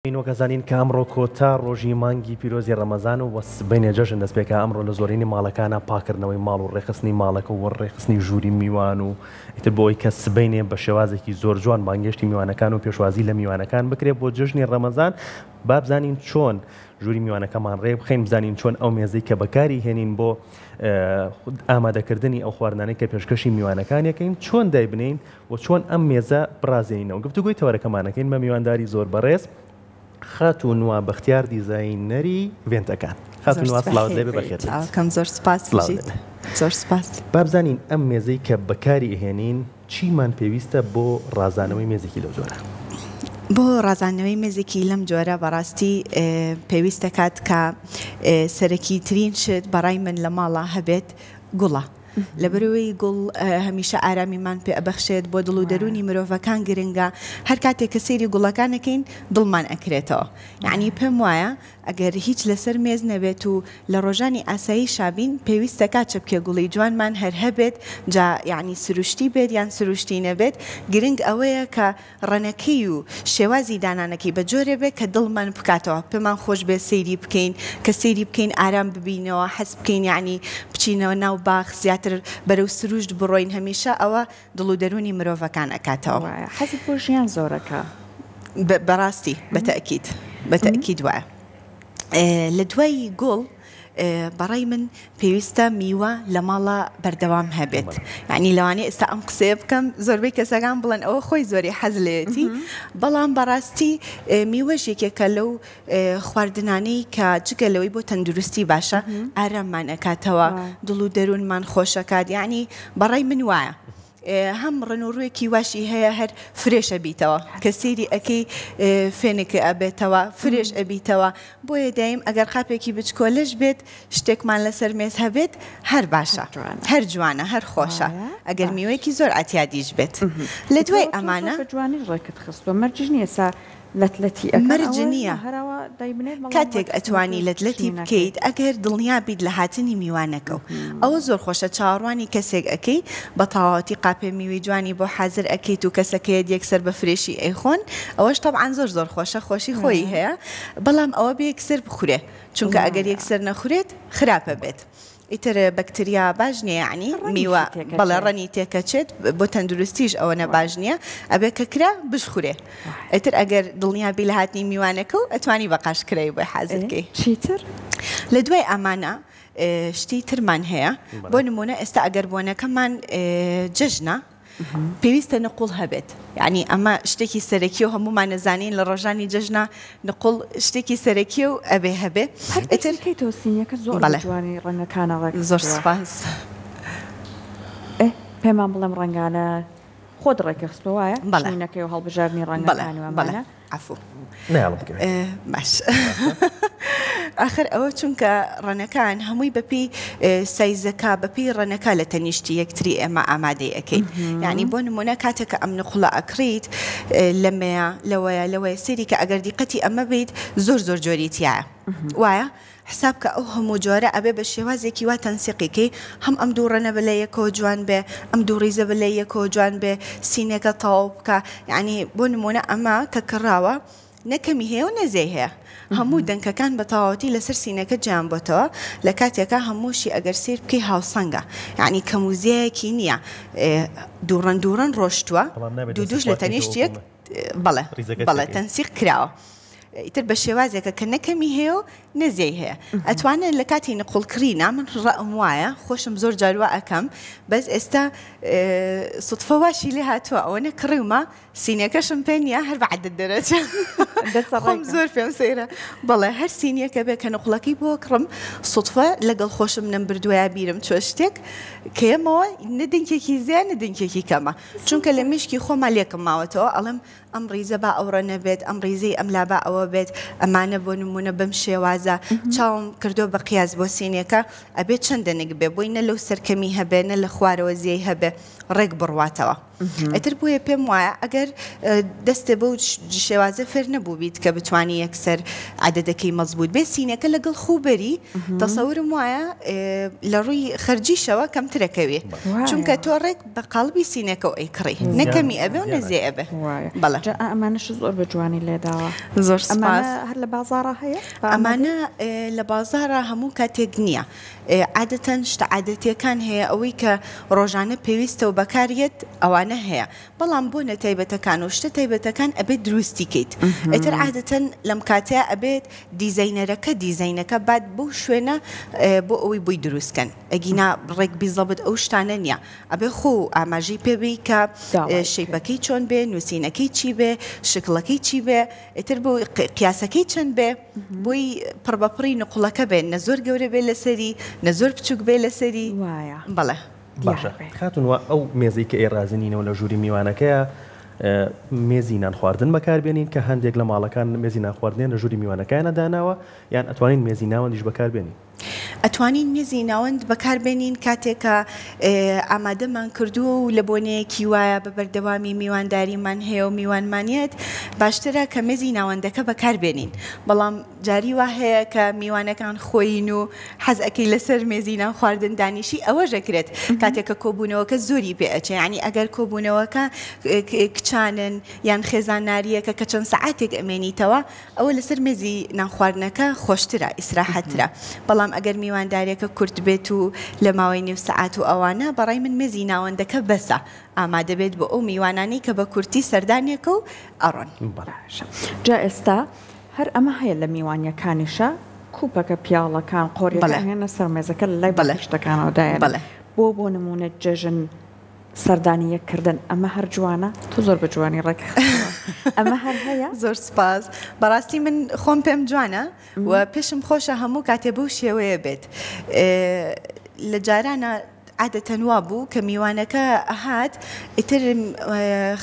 وەکەزانین کە ئەمڕۆ کۆتا ڕۆژی مانگی پیرۆزی ڕەمەزان و بینێ جەژن دەست پێکە ئەمڕۆ لە زۆرینی ماڵەکانە پاکردنەوەی ماڵ و ڕێخستنی ماڵەکە و ڕێخستنی ژووری میوان و ئیتر بۆ ئەوەی کە سبەینێ بە شێوازێکی زۆر جوان بانگێشتی میوانەکان و پێشوازی لە میوانەکان بکرێت بۆ جژنی ڕەمەزان. با بزانین چۆن ژووری میوانەکەمان ڕێ بخەین، بزانین چۆن ئەو مێزەی کە بەکاری هێنین بۆ ئامادەکردنی ئەو خواردنانەی کە پێشکەشی میوانەکان یەکەین چۆن دایبنین و چۆن ئەم مێزە بڕازێنینەوە. گفتوگوی تەوەرەکەمانەکەین بە میوانداری زۆر بەڕێز خاتونوا بەختیار دیزاینەری ڤێنتەکان. خاتونوا سڵاوت لێبێ بەخێر. کەم زۆر سپاس بژیت. زۆر سپاس. با بزانین ئەم مێزەی کە بەکاری ئەهێنین چیمان پێویستە بۆ ڕازانەوەی مێزێکی لەو جۆرە؟ بۆ ڕازانەوەی مێزێکی لەم جۆرە بەڕاستی پێویستە کات کە سەرەکی ترین شت بەڕای من لە ماڵە هەبێت گوڵە. لەبەرەوەی گوڵ هەمیشە ئارامیمان پێ ئەبەخشێت بۆ دڵ و دەرونی مرۆڤەکان گرنگە. هەر کاتێک کە سەیری گوڵەکانەکەین دڵمان ئەکرێتەوە. یعنی پێم وایە ئەگەر هیچ لەسەر مێز نەبێت و لە ڕۆژانی ئاسایی شابین پێویستە کات چەپکێ گوڵی جوانمان هەر هەبێت، جا یعنی سروشتی بێت یان سروشتی نەبێت. گرنگ ئەوەیە کە ڕەنەکەی و شێوازی دانانەکەی بە جۆرێ بێت کە دڵمان بکاتەوە، پێمان خۆش بێ سەیری بکەین، کە سەیری بکەین ئارام ببینەوە، حەز بکەین یعنی بچینەوە ناو باخ زیاتر بەرەو سروشت بڕۆین. هەمیشە ئەوە دڵ و دەرونی مرۆڤەکان ئەکاتەوە. حەزت بۆ ژیان زۆرەکە بەڕاستی بەتەئکید وایە. لە دوای گوڵ بەڕای من پێویستە میوە لە ماڵە بەردەوام هەبێت. یعنی لەوانەیە ئێستا ئەم قسەیە بکەم زۆربەی کەسەکان بڵێن ئەوە خۆی زۆری حەز لێتی، بەڵام بەڕاستی میوەش یەکێکە لەو خواردنانەی کە جگە لەوەی بۆ تەندروستی باشە ئاراممان ئەکاتەوە، دڵ و دەروونمان خۆشەکات. یعنی بەڕای من وایە هەم ڕنوڕوویەکی واشی هەیە هەر فرێشە بیتەوە، کە سەیری ئەەکەی فێنێکی ئەبێتەوە فرێش ئەبیتەوە. بۆیە دایم ئەگەر خاپێکی بچکۆلش بێت شتێکمان لەسەر مێز هەبێت هەر باشە، هەر جوانە، هەر خۆشە. ئەگەر میوەیەکی زۆر ئاتیادیش بێت. لە دوای ئەمانە جوانی ڕێکت خستووە مەرجش نییە سا لەتلەتی مەرج نییە. کاتێک ئەتوانی لەتلەتی بکەیت ئەگەر دڵنیابیت لە هاتنی میوانەکە و ئەوە زۆر خۆشە چاوەڕوانی کەسێک ئەەکەی بە تەواوەتی قاپێ میوەی جوانی بۆ حازر ئەەکەیت و کەسەکەیت یەکسەر بە فرێشی ئەیخۆن، ئەوەش تەبعاً زۆر خۆشە، خۆشی خۆی هەیە، بەڵام ئەوە بە یەکسەر بخورێ، چونکە ئەگەر یەکسەر نەخورێت خراپە بێت. ئیتر بەکتریا باش نییە، یعنی میوە بەڵێ ڕەنی تێکەچێت بۆ تەندروستیش ئەوە نەباش نییە، ئەبێ کە کرا بشخورێ. ئیتر ئەگەر دڵنیابی لە هاتنی میوانەکە و ئەتوانی بەقاشکرەی بۆ حازرکەی. چیتر لە دوای ئەمانە شتی ترمان هەیە. بۆ نمونە ئێستا ئەگەر بۆنەکەمان جژنە پێویستە نقوڵ هەبێت. یعنی ئەمە شتێکی سەرەکی و هەمومان نەزانین لە ڕۆژانی جژنە نقوڵ شتێکی سەرەکی و ئەبێ هەبێ. ئەترکەی تۆسینەکە زۆر جوانی ڕەنگەکانە زۆر سپاس. پێمان بڵێم ڕەنگانە خۆت ڕێکخستە وایە بەڵێنەکەی و هەڵبژاردننی ڕەنگەکانوانە عفو باش. آخر ئەوە چونکە ڕەنەکان هەمووی بەپی سایزەکە بەپی ڕەنەکە لە تەنیشتی یەکتری ئێمە ئامادەی ئەەکەین. یعنی بۆ نمونە کاتێککە ئەم نقوڵە ئەکڕیت لەمەیە لەوەیە سێری کە ئەگەر دیقەتی ئەمە بیت زۆر جۆریتیایە وایە حساب کە ئەو هەموو جۆرە ئەبێ بە شێوازێکی وا تەنسیقیکەی هەم ئەم دوو ڕەنە بە لە یەکەوە جوان بێ، ئەم دوو ڕیزە بە لە یەکەوە جوان بێ، سینەکە تەواو بکە. یعنی بۆ نمونە ئەمە کە کڕاوە نەکەمی هەیە و نەزەی هەیە، هەموو دەنکەکان بە تەواوەتی لەسەر سینەکە جیان بۆتەوە. لە کاتێکە هەمووشی ئەگەر سیر بکەی هاوسەنگە، یعنی کەموزیەکی نییە، دووڕەن ڕۆشتووە دووش لە تەنیشتێک بەڵێ تەنسیق کراوە. ئیتر بە شێوازێکە کە نەکەمی هەیە و نەزیای هەیە. ئەتوانن لە کاتی نقڵکڕینە من ڕەم وایە خۆشم زۆر جاروا ئەەکەم، بەس ئێستا سوتفە واشی لێ هاتووە ئەوە نەکڕیومە سینەکەشم پێ نیە هەر بەعدە دەرەچە خۆم زۆر پێم سەیرە. بەڵێ هەر سینیەکە بێ کە نقڵەکەی بۆ کڕم سوتفە لەگەڵ خۆشم نەمبردووە بیرم چۆ شتێک کێمەوە نەدنکێکی زیان نەدنکێکی کەمە، چونکە لە مشکی خۆما لێکم ماوەتەوە ئەڵم ئەم ڕیزە با ئەوڕە نەبێت، ئەم ڕیزەی ئەم لا با ئەوە بێت، ئەمانە بۆ نمونە بەم شێوازە چاوم کردو بە قیاس بۆ سینێکە ئەبێت چەندەنێک بێ بۆی نە لەو سەرکەمی هەبێ نە لە خوارەوە زیای هەبێ ڕێک بڕواتەوە. ئەتر بۆیە پێم وایە ئەگەر دەستێ بەو شێوازە فێر نەبوو بیت کە بتوانی یەکسەر عادەدەکەی مەزبوط بێت سینەکە لەگەڵ خوبەری تەسەورم وایە لە ڕووی خەرجیشەوە کەمترەکەوێ چونکە تۆڕێک بە قاڵبی سینەکە و ئەیکڕی نەکەمی ئەبێ و نەزێ ئەبێ بەڵێ ئەمانەش زۆر بە جوانی لێداوە زۆر سپاس هەر لە بازاڕە هەیە ئەمانە لە بازارە هەموو کاتێک نییە عادەتەن شتە عادەتیەکان هەیە ئەوەی کە ڕۆژانە پێویستە و بەکارێت ئەوانە هەیە بەڵام بۆ نەتایبەتەکان و شتە تایبەتەکان ئەبێت دروستیکەیت ئەتر عادەتەن لەم کاتەیە ئەبێت دیزاینەرەکە دیزاینەکە بعد بۆ شوێنە بۆ ئەوەی بووی دروستکەن ئەگینا ڕێک بیزەبت ئەو شتانە نییە ئەبێ خۆ ئاماژەی پێبی کە شەیپەکەی چۆن بێ نووسینەکەی چی بێ شکڵەکەی چی بێ ئیتر بۆ قیاسەکەی چەند بێ بۆی پڕبەپڕی نقوڵەکە بێن نە زۆر گەورە بێ لەسەری نە زۆر بچووک بێ لەسەری وایە بەڵێ باشە خاتونوە ئەو مێزی کە ئێرازنینەوە لە ژووری میوانەکەیە مێزی نان خواردن بەکاربێنین کە هەندێک لە ماڵەکان مێزی ناخواردنێن لە ژووری میوانەکەیانە داناوە یان ئەتوانین مێزی ناوەندیش بەکاربێنین ئەتوانین مێزی ناوەند بەکاربێنین کاتێکە ئامادەمان کردووە و لە بۆنەیەکی وایە بە بەردەوامی میوانداریمان هەیە و میوانمانیت باشترە کە مێزی ناوەندەکە بەکاربێنین بەڵام جاری وا هەیە کە میوانەکان خۆین و حەز ئەەکەی لەسەر مێزی نان خواردن دانیشی ئەوە ژەکرێت کاتێکە کۆبوونەوەکە زۆری پێ ئەچێ ینی ئەگەر کۆبوونەوەکە کچانن یان خێزانناریەکە کە چەند سەعاتێک ئەمێنیتەوە ئەوە لەسەر مێزی نان خواردنەکە خۆشترە ئیسراحەترە بەڵام ئەگەر میوانداریەکە کورت بێت و لە ماوەی نێو سەعات و ئەوانە بەڕای من مێزی ناوەندەکە بەسە ئامادە بێت بۆ ئەو میوانانی کە بە کورتی سەردانیەکە و ئەڕۆن جا ئێستا هەر ئەمە هەیە لە میوانیەکانیشە کوپەکە پیاڵەکان قۆریەکان هێنە سەر مێزەکە لای بەلەشتەکانەوەدایە بۆ نمونە جەژن سەردانیەکردن ئەمە هەر جوانە تۆ زۆر بە جوانی ڕێک ئەمە هەر هەیە زۆر سپاس بەڕاستی من خۆم پێم جوانە و پێشم خۆشە هەموو کاتێ بەو شێوەیە بێت لە جارانە عادەتەن وا بوو کە میوانەکە ئەهات ئیتر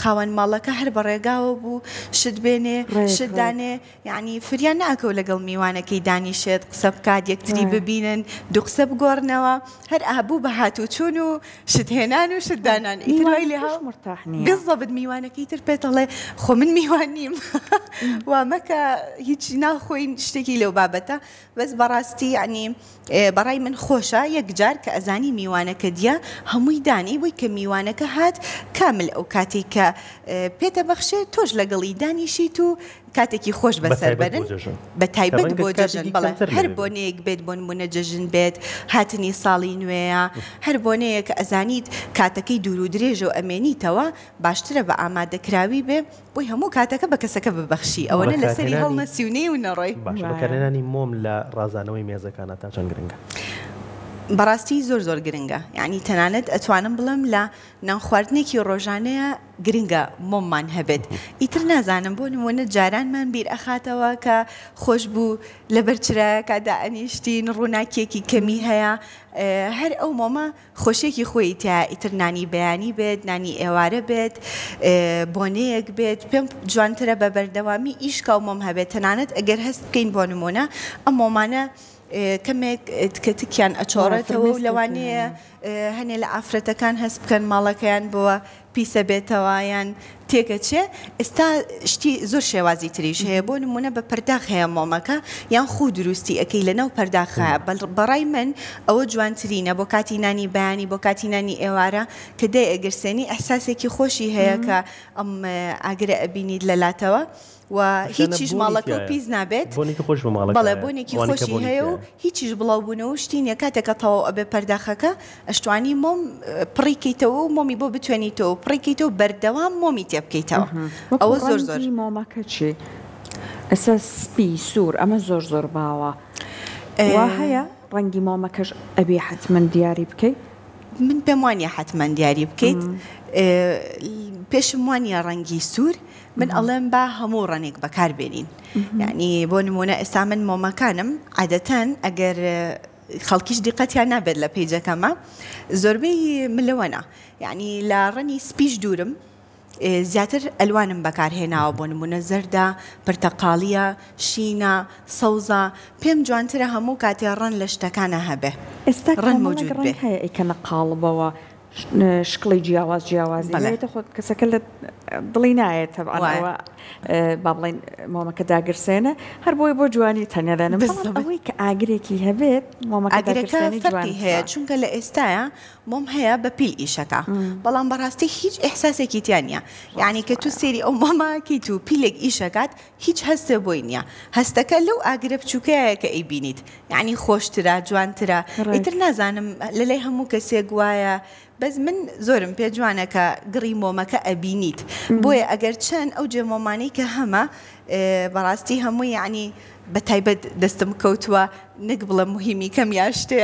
خاوەن ماڵەکە هەر بە ڕێگاوە بوو شت بێنێ شتدانێ یعنی فریان ناکەو لەگەڵ میوانەکەی دانیشێت قسە بکات یەکتری ببینن دوو قسە بگۆڕنەوە هەر ئابوو بە هاتوچوون و شتهێنان و شتدانان ئیترای لێ هاو بزەبت میوانەکەی تر پێتەڵێ خۆ من میوان نیم وامەکە هیچ ناخۆین شتێکی لەو بابەتە بەس بەڕاستی ینی بەڕای من خۆشە یەکجار کە ئەزانی میوانەکە دیە هەمووی دانی بووی کە میوانەکە هات کامل ئەو کاتی کە پێتە بەخشێت تۆش لەگەڵی دانیشیت و کاتێکی خۆش بەسەر بەرن بە تایبەت بۆ جەژن بەڵێ هەر بۆنەیەک بێت بۆ نمونە جەژن بێت هاتنی ساڵی نوێیە هەر بۆنەیە کە ئەزانیت کاتەکەی دوور و درێژە و ئەمێنیتەوە باشترە بە ئامادەکراوی بێ بۆی هەموو کاتەکە بە کەسەکە ببەخشی ئەوەنە لەسەری هەڵنەسیونەی و نەڕۆی بەکارهێنانی مۆم لە ڕازانەوەی مێزەکانە تا چەند گرنگە بەڕاستی زۆر گرنگە یعنی تەنانەت ئەتوانم بڵم لە نان خواردنێکی ڕۆژانەیە گرنگە مۆممان هەبێت ئیتر نازانم بۆ نمونە جارانمان بیر ئەخاتەوە کە خۆش بوو لە بەرچرایەکە دائەنیشتین ڕووناکێکی کەمی هەیە هەر ئەو مۆمە خۆشێکی خۆی تیا ئیتر نانی بەیانی بێت نانی ئێوارە بێت بۆنەیەک بێت پێم جوانترە بە بەردەوامی ئیشکە و مۆم هەبێت تەنانەت ئەگەر هەست بکەین بۆ نمونە ئەم مۆمانە کەمێک تکەتیان ئەچۆڕێتەوە و لەوانەیە هەنێ لە ئافرەتەکان هەست بکەن ماڵەکەیان بۆە پیسە بێتەوە یان تێکەچێ ئێستا شتی زۆر شێوازی تریش هەیە بۆ نمونە بە پەرداخ هەیە مۆمەکە یان خو دروستی ئەەکەی لەناو پەرداخە بەڕای من ئەوە جوانترینە بۆ کاتی نانی بەیانی بۆ کاتی نانی ئێوارە کە دەی ئەگەرسێنی ئەحساسێکی خۆشی هەیە کە ئەم ئاگرە ئەبینیت لەلاتەوە و هیچیش ماڵەکە و پیس نابێت بەڵێ بۆنێکی خۆشی هەیە و هیچیش بڵاوبوونەوە شتینە کاتێکە تەواو ئەبێ پەرداخەکە ئەشتوانی مۆم پڕیکەیتەوە و مۆمی بۆ بتوێنیتەوە پڕیکەیتەوە بەردەوام مۆمی تێ بکەیتەوە ئەوە زۆر مۆمەکە چی ئەسا سپی سوور ئەمە زۆر باوە وا هەیە ڕەنگی مۆمەکەش ئەبێ حتمەن دیاری بکەیت من پێم وانە حتمەن دیاری بکەیت پێشم وانە ڕەنگی سوور من ئەڵێم با هەموو ڕەنێک بەکاربێنین یعنی بۆ نمونە ئێستا من مۆمەکانم عادەتەن ئەگەر خەڵکیش دیقەتیان نابێت لە پێیجەکەمە زۆربەی ملەوەنە یعنی لە ڕەنی سپیش دوورم زیاتر ئەلوانم بەکارهێناوە بۆ نمونە زەردە پرتەقاڵیە شینە سەوزە پێم جوانترە هەموو کاتێ ڕەن لە شتەکانە هەبێ ئێستا ڕەن موجود بێ هەیە ئەیکەنە قاڵبەوە شکڵی جیاوازی بێتە خۆت کەسەکە لە دڵی نایێت تەبعاەوە با بڵێن مۆمەکە داگرسێنە هەر بۆی بۆ جوانی تەنیادانم ئەوەی کە ئاگرێکی هەبێت ئاگرەکە فەرقی هەیە چونکە لە ئێستاە مۆم هەیە بە پیل ئیشەکە بەڵام بەڕاستی هیچ ئێحساسێکی تیان نییە یعنی کە تو سێری ئەو ماماکەیت و پیلێک ئیشەکات هیچ هەستە بۆی نییە هەستەکە لەو ئاگرە بچووکەیە کە ئەیبینیت یعنی خۆشترە جوانترە ئیتر نازانم لەلای هەموو کەسێک وایە بەس من زۆرم پێ جوانە کە گڕی مۆمەکە ئەبینیت بۆیە ئەگەر چەند ئەو جێمۆمانەی کە هەمە بەڕاستی هەمووی یعنی بە تایبەت دەستم کەوتووە نەک بڵە مهمی کەم یا شتێ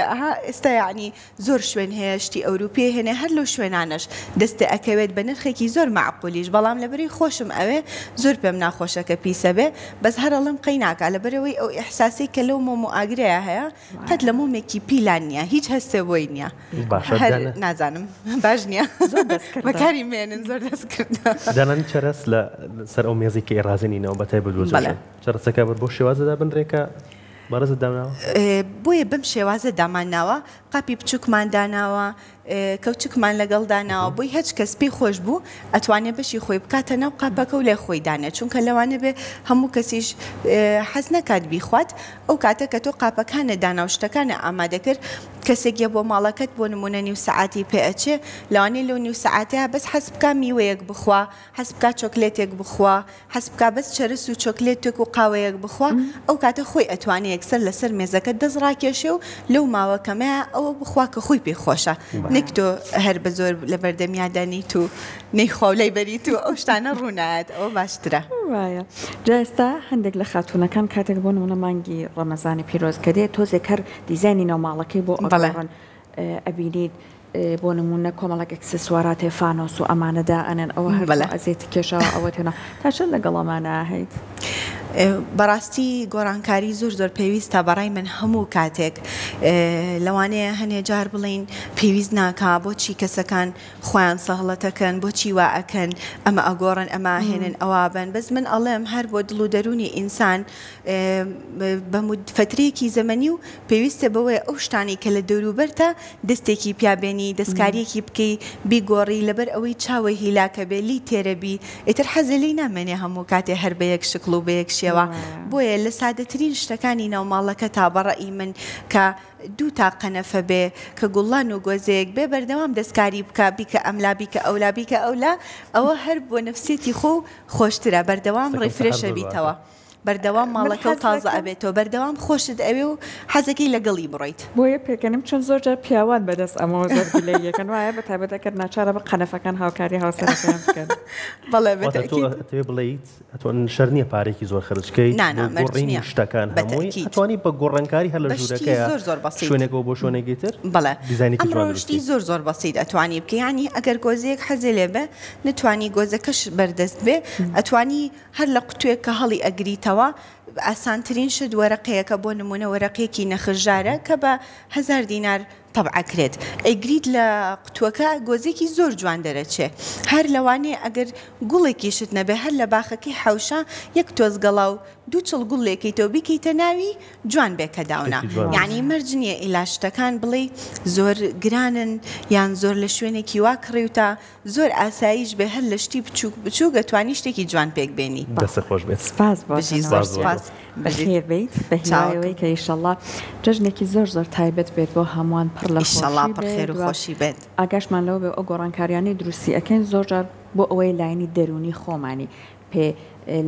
ئێستا یعنی زۆر شوێن هەیە شتی ئەوروپی هێنێ هەر لەو شوێنانش دەستێ ئەکەوێت بە نرخێکی زۆر معقولیش بەڵام لەبەری خۆشم ئەوێ زۆر پێم ناخۆشەکە پیسە بێ بەس هەرەڵم قەی ناکا لەبەرەوەی ئەو ئیحساسی کە لەو مۆم و ئاگرەیە هەیە قەت لە مۆمێکی پیلان نییە هیچ هەستێ بۆی نییە نازانم باش نییە بەکاری مێنن زۆر دەستکردن دەڵێن چەرەس لە سەر ئەو مێزێکی ئێرازێنینەوە بە تایبەت بۆ چەرەسەکە بۆ شێوازەدا بنرێکە بەڕێزت دامناوە بۆیە بەم شێوازە دامانناوە قاپی بچووکمان داناوە کەوچکمان لەگەڵ داناوە بۆی هیچ کەس پێی خۆش بوو ئەتوانێت بەشی خۆی بکاتە ناو قاپەکە و لێ خۆی دانێت چونکە لەوانە بێ هەموو کەسیش حەز نەکات بیخوات ئەو کاتە کە تۆ قاپەکانە دانا و شتەکانە ئامادە کرد کەسێک بۆ ماڵەکەت بۆ نمونە نیو سەعاتی پێ ئەچێ لەوانەیە لەو نیو سەعاتەیە بەس حەز بکا میوەیەک بخوا حەز بکا چۆکلێتێک بخوا حەز بکا بەس چەرس و چۆکلێتێک و قاوەیەک بخوا ئەو کاتە خۆی ئەتوانێت یەکسەر لەسەر مێزەکە دەست ڕاکێشێ و لەو ماوەکەمەیە ئەوە بخوا کە خۆی پێی خۆشە نەک تۆ هەر بە زۆر لە بەردەمیادانیت و نەیخواولەی بەریت و ئەو شتانە ڕوونایەت ئەوە باشترە وایە جا ئێستا هەندێک لە خاتوونەکان کاتێک بۆ نمونە مانگی ڕەمەزانی پیرۆز کە دێت تۆزێک هەر دیزایانی ناوماڵەکەی بۆ ئەڕۆن ئەبینیت بۆ نمونە کۆمەڵک ئەکسسوارات فانۆس و ئەمانەدا ئەنێن ئەوە هەر ئەزێتی کێشەوە ئەوە تێنە تا چەند لەگەڵەمانە هەیت بەڕاستی گۆڕانکاری زۆر پێویستە بەڕای من هەموو کاتێک لەوانەیە هەنێ جار بڵین پێویست ناکا بۆچی کەسەکان خۆیان سەهڵەتەکەن بۆچی وا ئەکەن ئەمە ئەگۆڕن ئەمە هێنن ئەوە بن بەس من ئەڵێم هەر بۆ دڵ و دەرونی ئینسان بە فترەیەکی زەمەنی و پێویستە بەوەی ئەو شتانی کە لە دەوروبەرتە دەستێکی پیابێنی دەستکاریەکی بکەی بیگۆڕی لەبەر ئەوەی چاوی هیلاکە بێ لی تێرەبی ئیتر حەزەلی نامێنێ هەموو کاتێ هەر بە یەک شکڵ و بە یەک شێوە بۆیە لە سادەترین شتەکانی ناوماڵەکە تا بەڕەئی من کە دوو تا قەنەفە بێ کە گوڵان و گۆزەیەک بێ بەردەوام دەستکاری بکە بیکە ئەملا بیکە ئەولا بیکە ئەولا ئەوە هەر بۆ نەفسێتی خۆ خۆشترە بەردەوام ڕیفرێشە بیتەوە بەردەوام ماڵەکە و تازە ئەبێتەوە بەردەوام خۆشت ئەوێ و حەزەکەی لەگەڵی بڕیت بۆیە پێکەنم چۆن زۆرجار پیاوان بەدەست ئەمەوە زۆر لەیەکەن وایە بە تایبەتەکەت ناچارە بە قەنەفەکان هاوکاری هاوسەرەکان بکەن بەڵێ تۆ بڵیت ئەتوان شەر نییە پارێکی زۆر خرجکەی گۆڕینی شتەکان هەمووی ئەتوانی بە گۆڕانکاری هەر لە ژوورەکەیە شوێنێکەوە بۆ شوێنێکیتر بەڵێ ئەمڕۆشتی زۆر بەسیت ئەتوانی بکە ینی ئەگەر گۆزەیەک حەزێ لێ بێ نتوانی گۆزەکەش بەردەست بێ ئەتوانی هەر لە قوتوێک کە هەڵی ئەگریتەوە ئاسانترین شت وەرەقەیەکە بۆ نمونە وەرەقەیەکی نەخژارە کە بە 1000 دینار طبعەکرێت ئەیگریت لە قوتوەکە گۆزێکی زۆر جوان دەرەچێ هەر لەوانەیە ئەگەر گوڵێکی شت نەبێ هەر لە باخەکەی حەوشە یەک تۆزگەڵا و دوو چڵ گوڵێکیتەوە بیکەیتە ناوی جوان بێکە داونە یعنی مەرج نییە ئیلاشتەکان بڵێ زۆر گرانن یان زۆر لە شوێنێکی وا کڕێوتە زۆر ئاساییش بێ هەر لە شتی بچوو گەتوانی شتێکی جوان پێک بێنی دەستە خۆش بێت سپاس بەخێر بیت بە هیوایەوەی کە ئیشەڵڵا جەژنێکی زۆر تایبەت بێت بۆ هەمووان پڕ لە خێر و خۆشی بێت ئاگاشمان لەوە بێ ئەو گۆڕانکاریانی دروستی ئەەکەین زۆرجار بۆ ئەوەی لاینی دەرونی خۆمانی پێ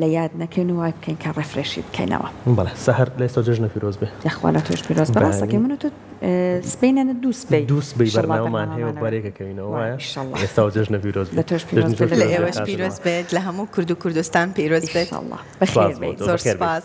لە یاد نەکەین و وای بکەین کە ڕفرێشی بکەینەوە بەڵێ سەهەر لە ئێستا جەژنە پیرۆز بێ یاخوا لە تۆش پیرۆز بەڕاستەکەی من و تۆ سبەینەنە دوو سبەی بەرنامەمان هەیە بارێکەکەینەوە وایە ئێستا جەژنە پیرۆز بێت لە ئێوەش پیرۆز بێت لە هەموو کورد و کوردستان پیرۆز بێت بەخێر بێت زۆر سپاس